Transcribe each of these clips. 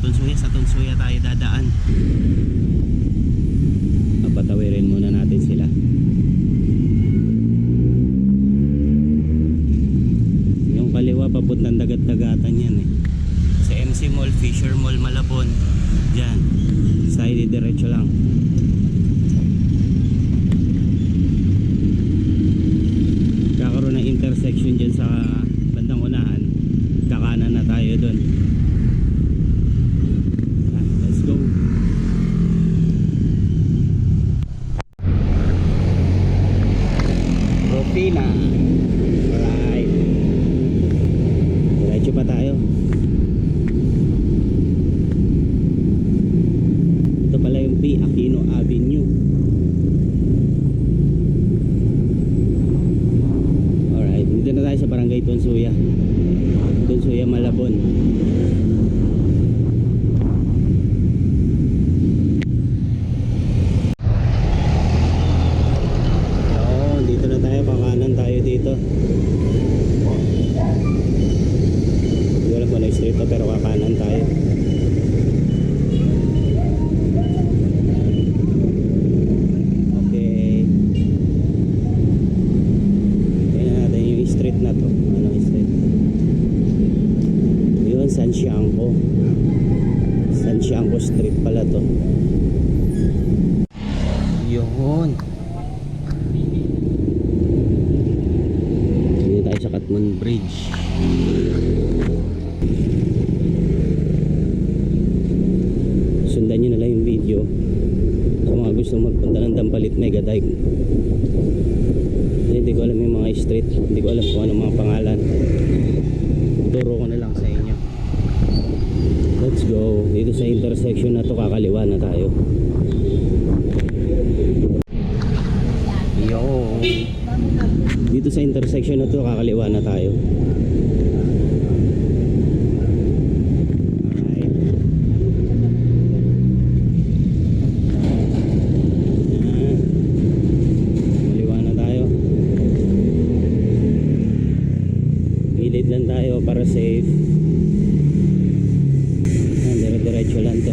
Tunsuya. Sa Tunsuya tayo dadaan. Papatawirin muna natin sila. Yung kaliwa papuntang dagat-dagatan yan eh. Sa MC Mall, Fisher Mall, Malabon. Diyan. Side diretso lang. Kakaroon ng intersection dyan sa bandang unahan. Kakanan na tayo dun. Let's go. Rufina. Alright. Diretso pa tayo. Ito pala yung P. Aquino Avenue. Alright. Dito na tayo sa Barangay Tunsuya. Tunsuya, Malabon. Dito na tayo, kakanan tayo dito. Hindi ko alam kung ano yung street to, pero kakanan tayo. Okay. Tingnan natin yung street na to. Anong street? Yun, Santiago. Santiago Street pala to. Yun. Sa Katman Bridge. Sundan nyo na lang yung video sa mga gusto magpunta ng Dampalit Mega Dive. Hindi ko alam yung mga street, hindi ko alam kung ano mga pangalan. Turo ko na lang sa inyo. Let's go. Dito sa intersection na to, kakaliwa na tayo. Dito sa intersection na to, kakaliwa na tayo. Alright. Kaliwa na tayo. Gilid lang tayo para safe. Dire-diretso lang to.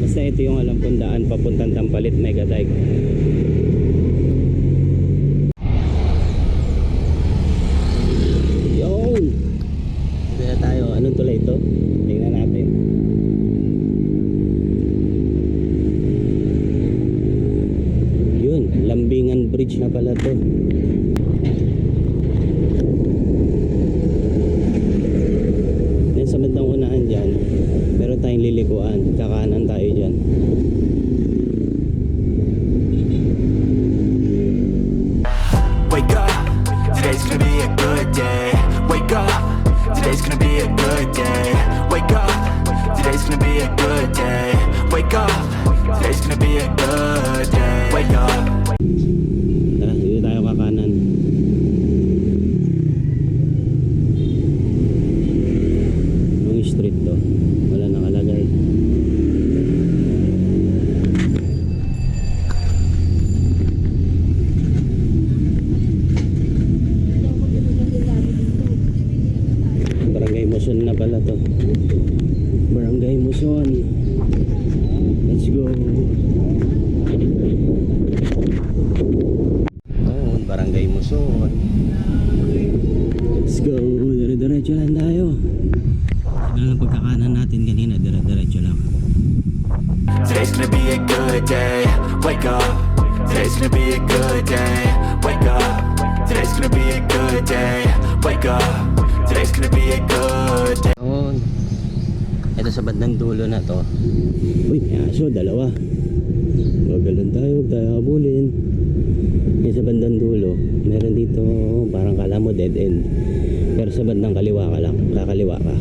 Basta ito yung alam kong daan papuntang Dampalit Mega Dive. Anong tulay ito? Tingnan natin. Yun, Lambingan Bridge na pala to. Yan sa bandang unahan dyan, meron tayong lilikuan. Kakanan tayo dyan. Wake up, today's gonna be a good day. Wake up, today's gonna be a good day. Wake up, today's gonna be a good day. Wake up, today's gonna be a good day. Wake up. Tara, dito tayo kakanan. Yung street to, wala nakalagay. Barangay Muson na pala to. Barangay Muson. Let's go. Oh, Barangay Muson. Let's go. Dire-diretso lang tayo. Ano lang pagkakanan natin kanina, dire-diretso lang. Today's gonna be a good day. Wake up. Today's gonna be a good day. Wake up. Today's gonna be a good day. Wake up. Today's gonna be a good day. Oh, ito sa bandang dulo na to. Uy, may aso, dalawa. Magalan tayo, huwag tayo habulin. Yung sa bandang dulo, meron dito, parang kala mo dead end. Pero sa bandang kaliwa ka lang, kakaliwa ka.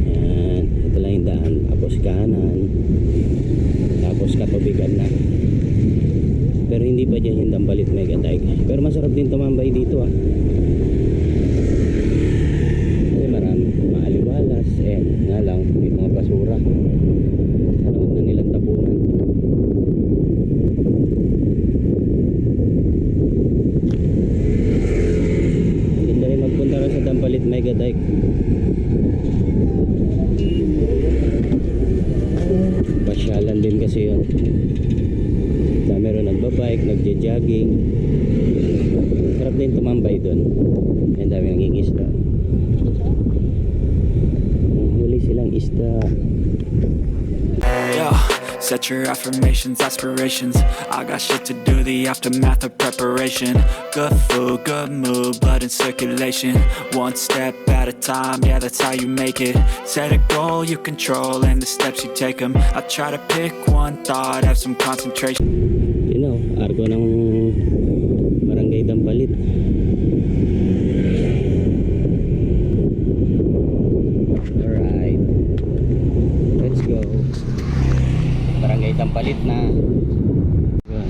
Yan, ito lang yung daan. Tapos kanan. Tapos katubigan na. Pero hindi pa dyan yung Dampalit Mega Dive. Pero masarap din tumambay dito ah. Kasi marami maaliwalas. Nga lang, may mga basura. Sana huwag na nilang tapunan. Maganda rin magpunta rin sa Dampalit Pasyalan din kasi yun. Dami rin nagbabike, nagja-jogging. Sarap din tumambay doon. Ang dami nangingisda. Huli silang isda. Yo, set your affirmations, aspirations. I got shit to do, the aftermath of preparation. Good food, good mood, blood in circulation. One step at a time, yeah, that's how you make it. Set a goal you control and the steps you take them. I try to pick one thought, have some concentration. You know, arko ng Barangay Dampalit. Alright. Let's go. Barangay Dampalit na. Yun.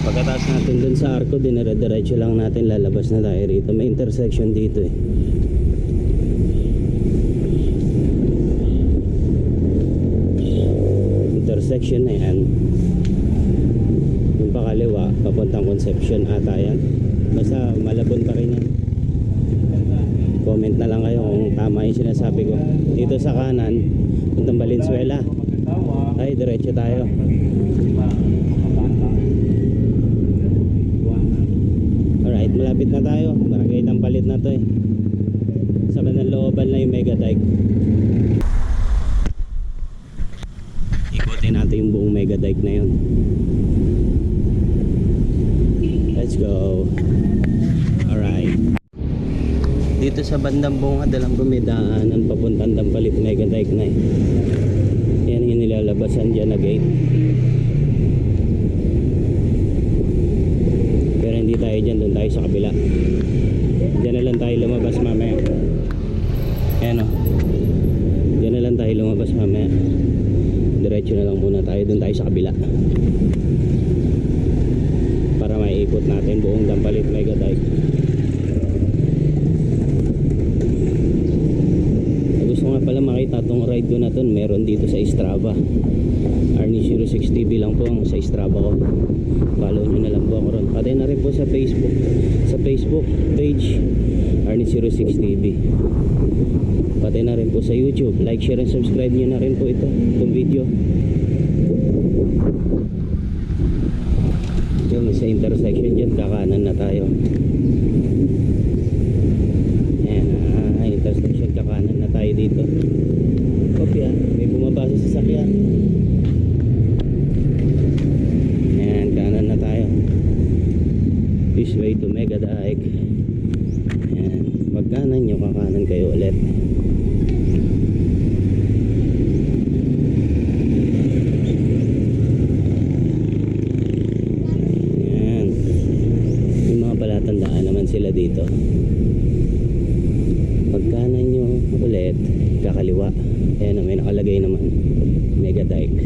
Pagkatapos natin dun sa arko, dinire-diretso lang natin, lalabas na tayo rito. May intersection dito eh. Intersection na yan. Yung pakaliwa, papuntang Concepcion ata yan. Basta Malabon pa rin yan. Comment na lang kayo kung tama yung sinasabi ko. Dito sa kanan, puntang Valenzuela. Ay, diretso tayo. Alright, malapit na tayo. Barangay Dampalit na to eh. Sa bandang looban na yung Mega Dike. Ikutin natin yung buong Mega Dike na yun. Let's go. Alright. Dito sa bandang bungad, alam ko may daanan papuntang Dampalit Mega Dike na eh. Yan yung nilalabasan dyan na gate. Pero hindi tayo dyan, doon tayo sa kabila. Dyan na lang tayo lumabas mamaya. Ayan o. Dyan na lang tayo lumabas mamaya. Diretso na lang muna tayo, doon tayo sa kabila. Para maiikot natin buong Dampalit Mega Dike. Gusto nga pala makita tong ride ko na to, meron dito sa Strava. Arnie06 TV lang po ang sa Strava ko. Follow nyo na lang po ako ron. Pati na rin po sa Facebook. Sa Facebook page Arnie06 TV. Pati na rin po sa YouTube. Like, share, and subscribe nyo na rin po itong video. Yung sa intersection dyan, kakanan na tayo. Intersection, kakanan na tayo dito. Kopya, may bumaba sa sasakyan. Ayan, kanan na tayo. This way to Mega Dike. Ayan, pag kanan nyo, kakanan kayo ulit. Ayan, may mga palatandaan naman sila dito. Pagkanan nyo ulit, kakaliwa. Ayan, may nakalagay naman Mega Dike.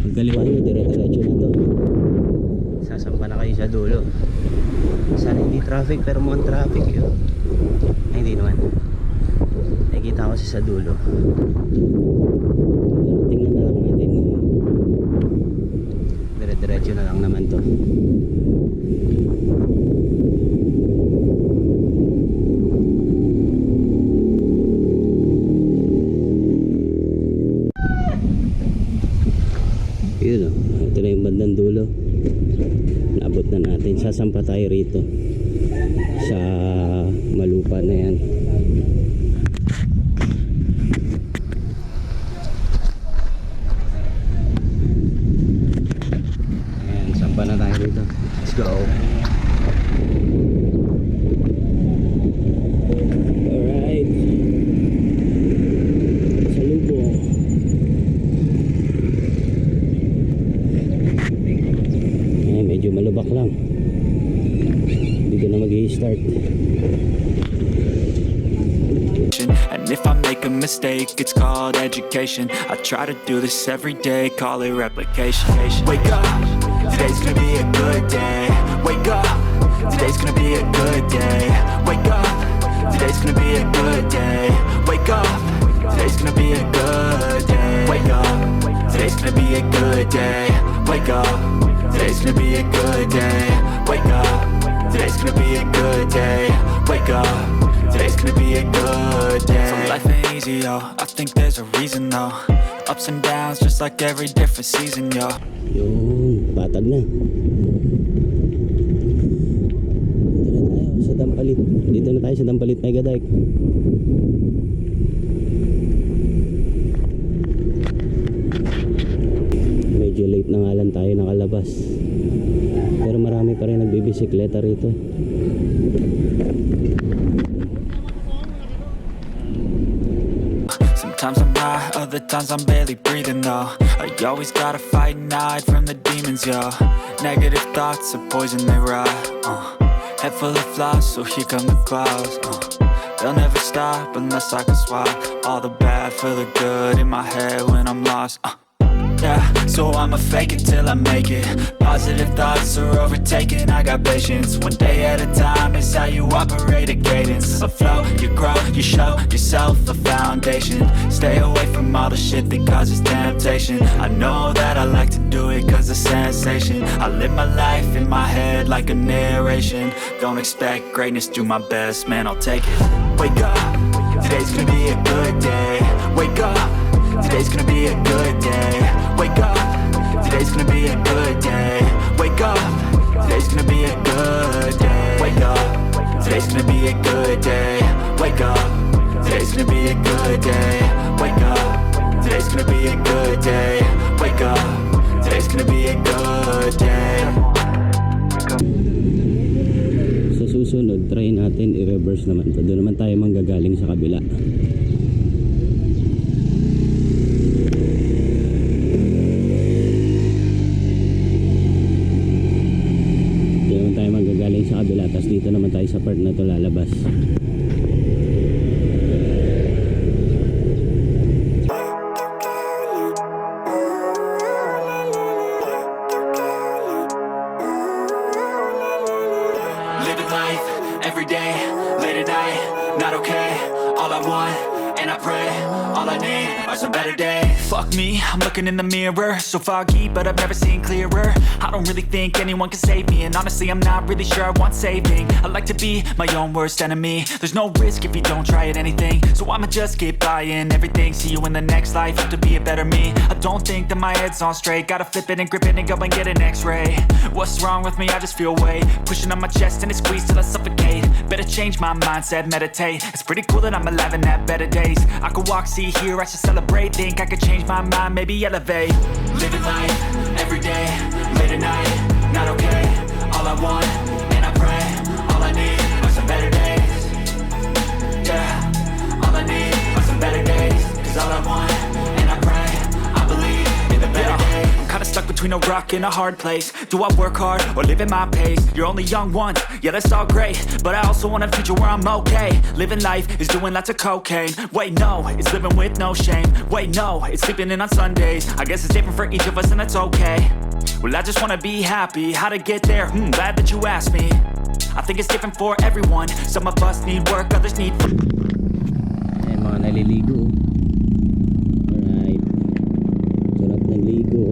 Pagkaliwa nyo, dire-diretso na to. Sasampa na kayo sa dulo. Sana hindi traffic, pero mukhang traffic yun. Ay, hindi naman. Nakikita ko sa dulo. Tingnan na lang natin. Diretso na lang naman to. Yun o, ito na yung bandang dulo. Naabot na natin. Sasampa tayo rito sa Malupa na yan. Sampa na tayo dito. Let's go. Alright. Salubong. Ayan, medyo malubak lang. Dito na mag-i-start. And if I make a mistake, it's called education. I try to do this every day, call it replication. Wake up, today's gonna be a good day. Wake up, today's gonna be a good day. Wake up, today's gonna be a good day. Wake up, today's gonna be a good day. Wake up, today's gonna be a good day. Wake up, today's gonna be a good day. Wake up, today's gonna be a good day. Wake up, today's gonna be a good day. So life ain't easy, yo, I think there's a reason though. Ups and downs, just like every different season, yo. Yun, patag na. Dito na tayo sa Dampalit. Dito na tayo sa Dampalit Mega Dike. Medyo late na nga lang tayo nakalabas. Pero marami pa rin nagbibisikleta rito. Sometimes I'm high, other times I'm barely breathing though. I always gotta fight and hide from the demons, yo. Negative thoughts are poison, they rot. Head full of flies, so here come the clouds. They'll never stop unless I can swap all the bad for the good in my head when I'm lost. Yeah, so I'ma fake it till I make it. Positive thoughts are overtaken, I got patience. One day at a time is how you operate a cadence. A flow, you grow, you show yourself a foundation. Stay away from all the shit that causes temptation. I know that I like to do it cause it's sensation. I live my life in my head like a narration. Don't expect greatness, do my best, man, I'll take it. Wake up, today's gonna be a good day. Wake up, today's gonna be a good day. Wake up, today's gonna be a good day. Wake up, today's gonna be a good day. Wake up, today's gonna be a good day. Wake up, today's gonna be a good day. Wake up, today's gonna be a good day. Wake up, today's gonna be a good day. Sa susunod, try natin i-reverse naman to. Doon naman tayo manggagaling sa kabila. Sa kabila, tapos dito naman tayo sa part na to lalabas. Living life every day, late at night, not okay. All I want, and I pray, all I need are some better days. Fuck me, I'm looking in the mirror, so foggy, but I've never seen clearer. I don't really think anyone can save me, and honestly I'm not really sure I want saving. I like to be my own worst enemy. There's no risk if you don't try at anything, so I'ma just keep buying everything. See you in the next life, have to be a better me. I don't think that my head's on straight, gotta flip it and grip it and go and get an x-ray. What's wrong with me? I just feel weight pushing on my chest and it squeezes till I suffocate. Better change my mindset, meditate. It's pretty cool that I'm alive and have better days. I could walk, see, hear, I should celebrate. Think I could change my mind, maybe elevate. Living life every day, late at night, not okay. All I want, and I pray, all I need are some better days. Yeah, all I need are some better days. Cause all I want, and I pray, I believe in the better days. I'm kinda stuck between a rock and a hard place. Do I work hard or live at my pace? You're only young once, yeah that's all great, but I also want a future where I'm okay. Living life is doing lots of cocaine. Wait no, it's living with no shame. Wait no, it's sleeping in on Sundays. I guess it's different for each of us and that's okay. Well I just wanna be happy, how to get there? Glad that you asked me. I think it's different for everyone. Some of us need work, others need Ayan mga naliligo. Alright. Sarap ng ligo.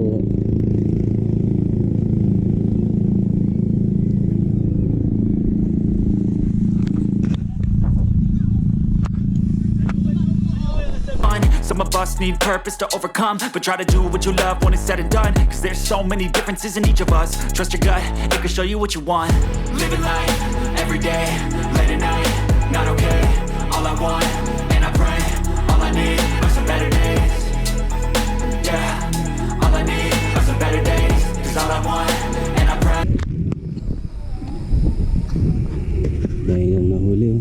Some of us need purpose to overcome, but try to do what you love when it's said and done. Cause there's so many differences in each of us. Trust your gut, it can show you what you want. Living life, every day, late at night, not okay. All I want, and I pray, all I need are some better days. Yeah, all I need are some better days. Cause all I want, and I pray. Dahil yung nahuli oh.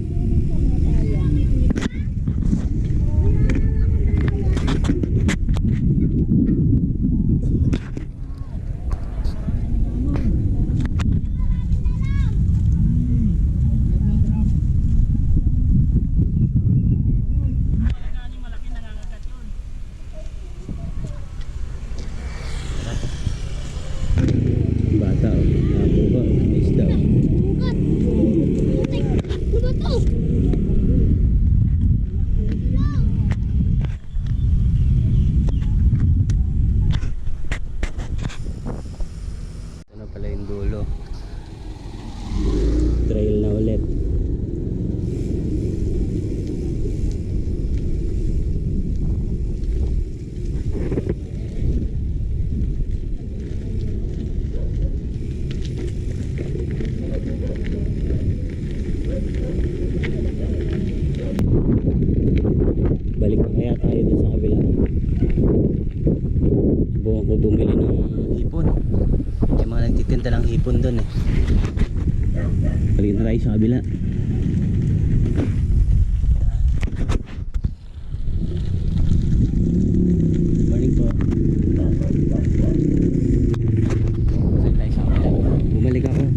nagtitinda ng hipon doon eh. Balik na tayo sa kabila. Morning po. Balik tayo sa kabila. Bumalik ako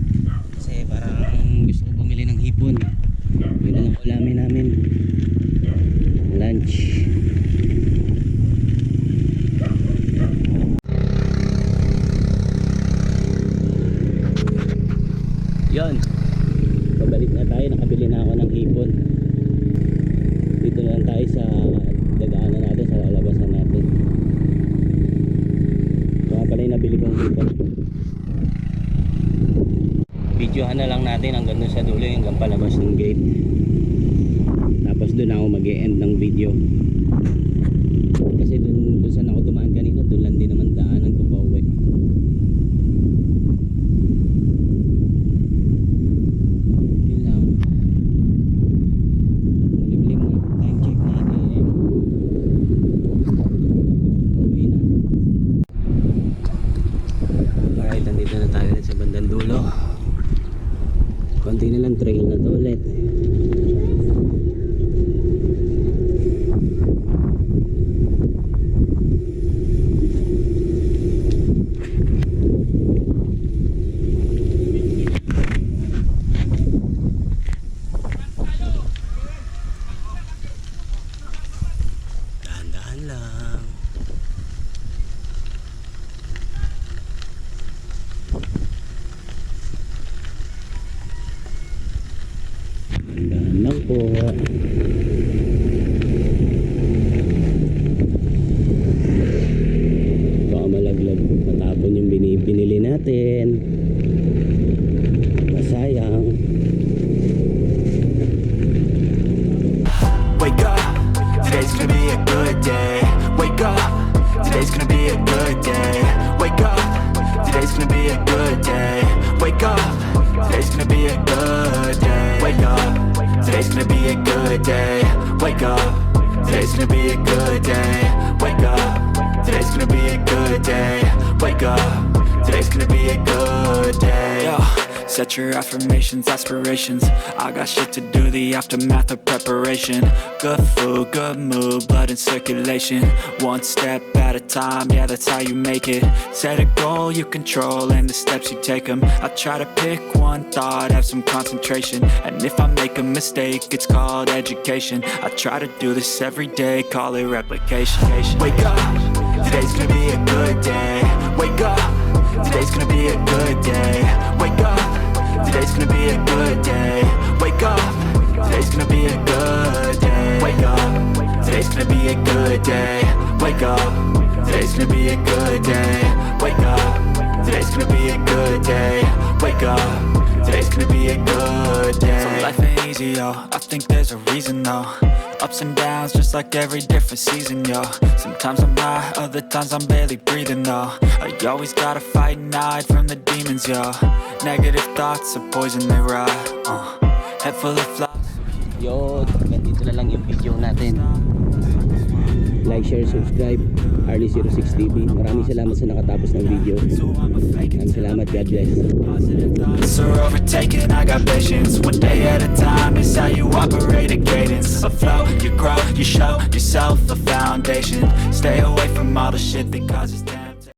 kasi parang gusto ko bumili ng hipon. Yun na lang ulamin namin. Lunch. Yon, pabalik na tayo, nakabili na ako ng hipon. Dito na lang tayo sa dadaanan natin, sa lalabasan natin. Ito nga pala yung nabili kong hipon. Videohan na lang natin hanggang doon sa dulo, hanggang palabas ng gate. Tapos doon ako mag-e-end ng video. Kasi doon saan ako dumaan kanina, doon lang din naman daanan ko pa uwi. Nandito na tayo ulit sa bandang dulo. Konti na lang trail na to ulit. Dahan-dahan lang. Dahan lang po. Baka malaglag, matapon yung binili natin. Masayang. Wake up, today's gonna be a good day. Wake up, today's gonna be a good day. Wake up, today's gonna be a good day. Wake up, today's gonna be a good day. Wake up, today's gonna be a good day. Wake up, today's gonna be a good day. Wake up, today's gonna be a good day. Wake up, today's gonna be a good day. Yo, set your affirmations, aspirations. I got shit to do, the aftermath of preparation. Good food, good mood, blood in circulation. One step at a time, yeah, that's how you make it. Set a goal you control and the steps you take them. I try to pick one thought, have some concentration. And if I make a mistake, it's called education. I try to do this every day, call it replication. Wake up, today's gonna be a good day. Wake up, today's gonna be a good day. Wake up, today's gonna be a good day. Wake up, today's gonna be a good day. Wake up, today's gonna be a good day. Wake up, today's gonna be a good day. Wake up, today's gonna be a good day. Wake up, today's gonna be a good day. So life ain't easy, yo, I think there's a reason though. Ups and downs, just like every different season, yo. Sometimes I'm high, other times I'm barely breathing, though. I always gotta fight and hide from the demons, yo. Negative thoughts are poison, they rot. Head full of flies. Yo, ganito na lang yung video natin. Like, share, subscribe. Arlie06 TV. Maraming salamat sa nakatapos ng video. Maraming salamat. God bless. Thoughts are overtaken, I got patience. One day at a time is how you operate a cadence. Afloat, you grow, you show yourself a foundation. Stay away from all the shit that causes damage.